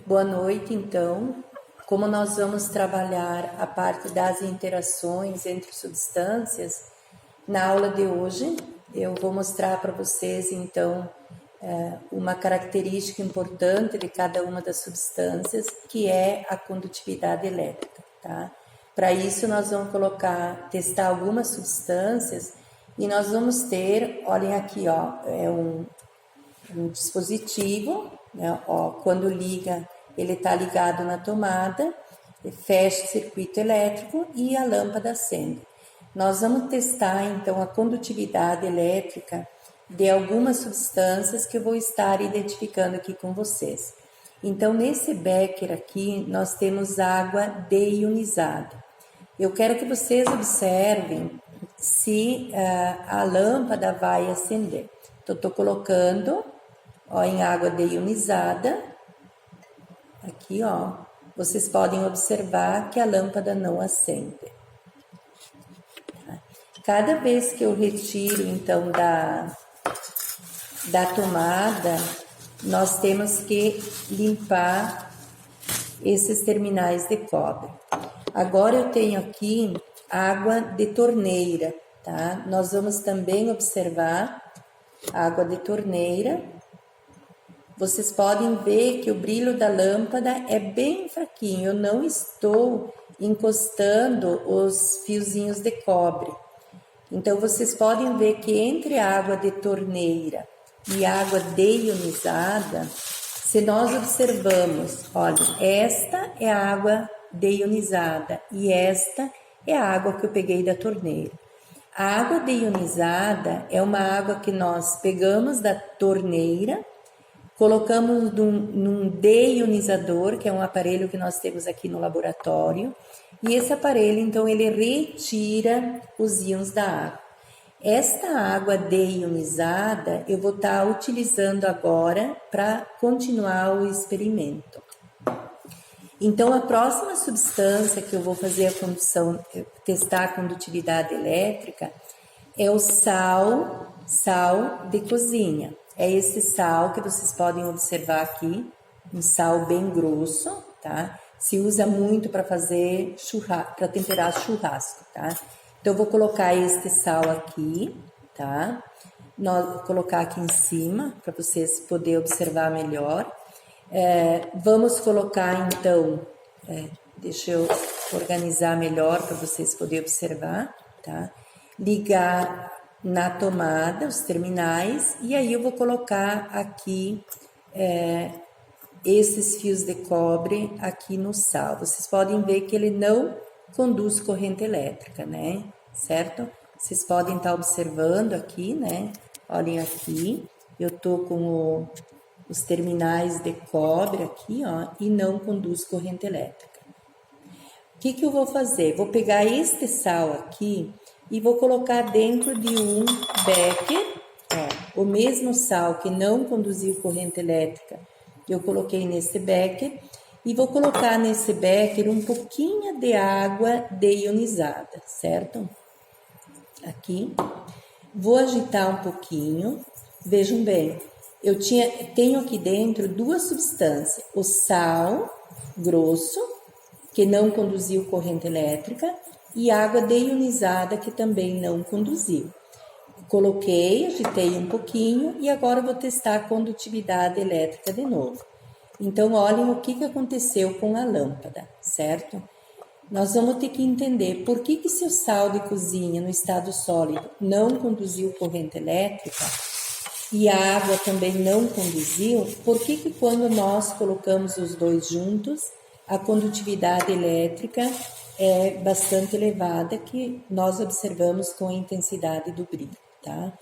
Boa noite, então. Como nós vamos trabalhar a parte das interações entre substâncias, na aula de hoje eu vou mostrar para vocês, então, uma característica importante de cada uma das substâncias, que é a condutividade elétrica, tá? Para isso, nós vamos testar algumas substâncias e nós vamos ter, olhem aqui, ó, um dispositivo, né? Ó, quando liga, ele está ligado na tomada, fecha o circuito elétrico e a lâmpada acende. Nós vamos testar então a condutividade elétrica de algumas substâncias que eu vou estar identificando aqui com vocês. Então, nesse becker aqui, nós temos água deionizada. Eu quero que vocês observem se a lâmpada vai acender. Então, estou colocando, ó, em água deionizada. Aqui, ó, vocês podem observar que a lâmpada não acende. Cada vez que eu retiro, então, da tomada, nós temos que limpar esses terminais de cobre. Agora eu tenho aqui água de torneira, tá? Nós vamos também observar água de torneira. Vocês podem ver que o brilho da lâmpada é bem fraquinho, eu não estou encostando os fiozinhos de cobre. Então, vocês podem ver que entre a água de torneira e água deionizada, se nós observamos, olha, esta é a água deionizada e esta é a água que eu peguei da torneira. A água deionizada é uma água que nós pegamos da torneira, colocamos num deionizador, que é um aparelho que nós temos aqui no laboratório, e esse aparelho, então, ele retira os íons da água. Esta água deionizada eu vou estar utilizando agora para continuar o experimento. Então, a próxima substância que eu vou fazer testar a condutividade elétrica é o sal de cozinha. É esse sal que vocês podem observar aqui, um sal bem grosso, tá? Se usa muito para fazer para temperar churrasco, tá? Então, eu vou colocar este sal aqui, tá? Vou colocar aqui em cima, para vocês poderem observar melhor. Vamos colocar, então, deixa eu organizar melhor para vocês poderem observar, tá? Ligar na tomada os terminais, e aí eu vou colocar aqui esses fios de cobre aqui no sal. Vocês podem ver que ele não conduz corrente elétrica, né? Certo? Vocês podem estar observando aqui, né? Olhem aqui, eu tô com os terminais de cobre aqui, ó, e não conduz corrente elétrica. O que eu vou fazer? Vou pegar este sal aqui e vou colocar dentro de um becker, ó, o mesmo sal que não conduziu corrente elétrica, eu coloquei nesse becker, e vou colocar nesse becker um pouquinho de água deionizada, certo? Aqui, vou agitar um pouquinho, vejam bem, eu tenho aqui dentro duas substâncias, o sal grosso, que não conduziu corrente elétrica, e água deionizada, que também não conduziu. Coloquei, agitei um pouquinho e agora vou testar a condutividade elétrica de novo. Então, olhem o que aconteceu com a lâmpada, certo? Nós vamos ter que entender por que se o sal de cozinha no estado sólido não conduziu corrente elétrica e a água também não conduziu, por que quando nós colocamos os dois juntos, a condutividade elétrica é bastante elevada, que nós observamos com a intensidade do brilho, tá?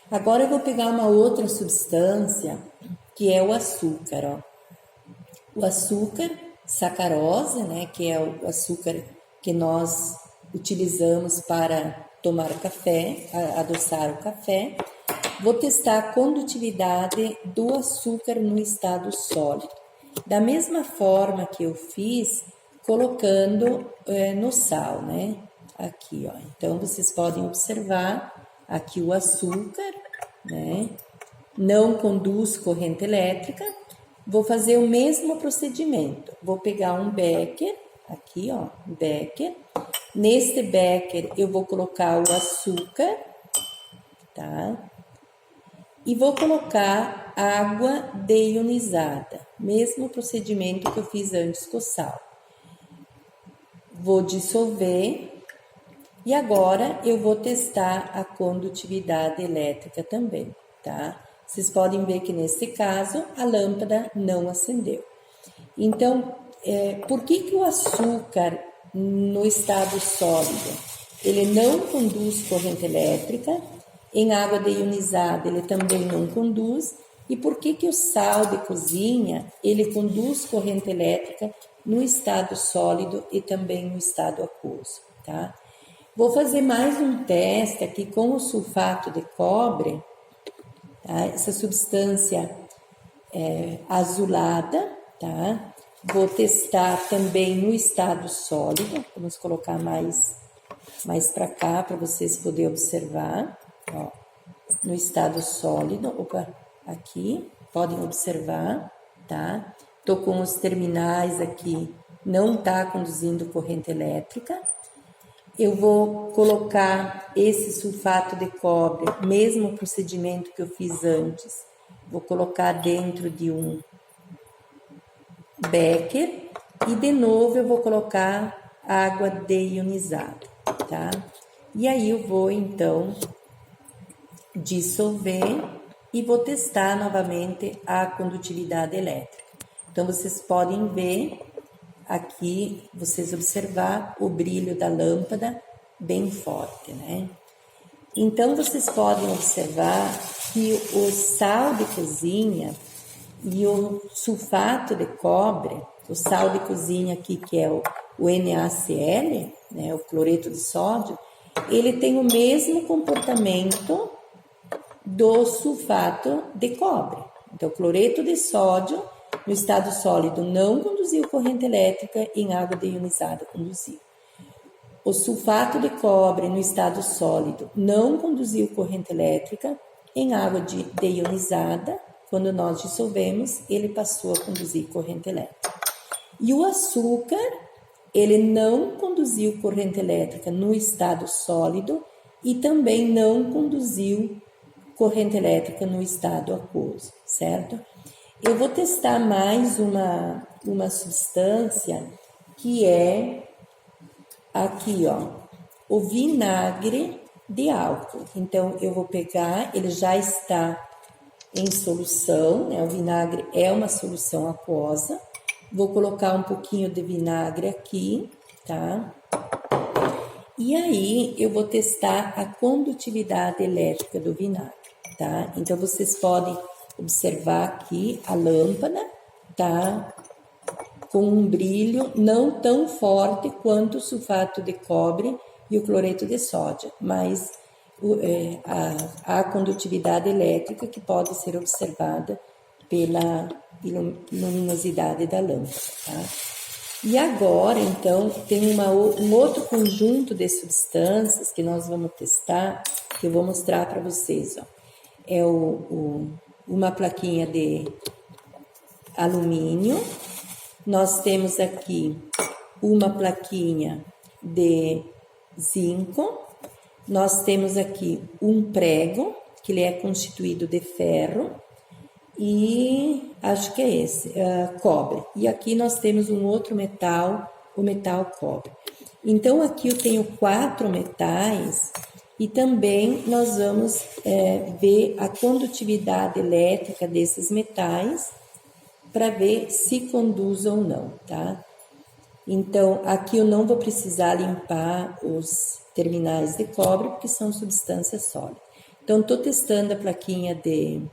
Agora eu vou pegar uma outra substância, que é o açúcar, ó. O açúcar sacarose, né, que é o açúcar que nós utilizamos para tomar café, adoçar o café. Vou testar a condutividade do açúcar no estado sólido. Da mesma forma que eu fiz colocando no sal, né? Aqui, ó. Então, vocês podem observar aqui o açúcar, né? Não conduz corrente elétrica. vou fazer o mesmo procedimento. Vou pegar um becker, aqui ó, becker. Neste becker eu vou colocar o açúcar, tá? E vou colocar água deionizada, mesmo procedimento que eu fiz antes com o sal. Vou dissolver e agora eu vou testar a condutividade elétrica também, tá? Vocês podem ver que nesse caso a lâmpada não acendeu. Então, por que o açúcar no estado sólido ele não conduz corrente elétrica? Em água deionizada ele também não conduz. E por que o sal de cozinha ele conduz corrente elétrica no estado sólido e também no estado aquoso, tá? Vou fazer mais um teste aqui com o sulfato de cobre, tá? Essa substância azulada, tá? Vou testar também no estado sólido. Vamos colocar mais para cá para vocês poderem observar, ó, no estado sólido. Opa, aqui, podem observar, tá? Tô com os terminais aqui, não tá conduzindo corrente elétrica. Eu vou colocar esse sulfato de cobre, mesmo procedimento que eu fiz antes, vou colocar dentro de um becker e de novo eu vou colocar água deionizada, tá? E aí eu vou então dissolver e vou testar novamente a condutividade elétrica. Então vocês podem ver aqui, vocês observar o brilho da lâmpada bem forte, né? Então vocês podem observar que o sal de cozinha e o sulfato de cobre, o sal de cozinha aqui que é o NaCl, né, o cloreto de sódio, ele tem o mesmo comportamento do sulfato de cobre. Então, o cloreto de sódio no estado sólido não conduziu corrente elétrica, em água deionizada conduziu. O sulfato de cobre no estado sólido não conduziu corrente elétrica, em água deionizada, quando nós dissolvemos, ele passou a conduzir corrente elétrica. E o açúcar, ele não conduziu corrente elétrica no estado sólido e também não conduziu corrente elétrica no estado aquoso, certo? Eu vou testar mais uma substância que é aqui, ó, o vinagre de álcool. Então, eu vou pegar, ele já está em solução, né? O vinagre é uma solução aquosa. Vou colocar um pouquinho de vinagre aqui, tá? E aí, eu vou testar a condutividade elétrica do vinagre, tá? Então, vocês podem observar aqui a lâmpada, tá? Com um brilho não tão forte quanto o sulfato de cobre e o cloreto de sódio, mas a condutividade elétrica que pode ser observada pela luminosidade da lâmpada, tá? E agora, então, tem um outro conjunto de substâncias que nós vamos testar, que eu vou mostrar para vocês, ó. É uma plaquinha de alumínio. Nós temos aqui uma plaquinha de zinco. Nós temos aqui um prego, que ele é constituído de ferro. E acho que é esse, cobre. E aqui nós temos um outro metal, o metal cobre. Então, aqui eu tenho 4 metais e também nós vamos ver a condutividade elétrica desses metais para ver se conduz ou não, tá? Então, aqui eu não vou precisar limpar os terminais de cobre, porque são substâncias sólidas. Então, estou testando a plaquinha de...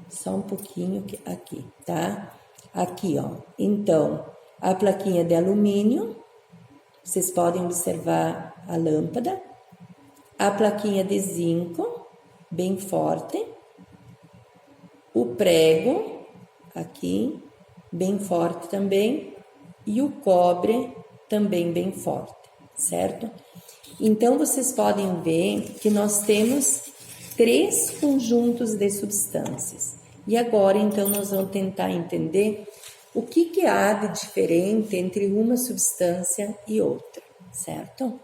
Só um pouquinho aqui, tá? Aqui, ó. Então, a plaquinha de alumínio, vocês podem observar a lâmpada. A plaquinha de zinco, bem forte. O prego, aqui, bem forte também. E o cobre, também bem forte, certo? Então, vocês podem ver que nós temos 3 conjuntos de substâncias. E agora, então, nós vamos tentar entender o que há de diferente entre uma substância e outra, certo?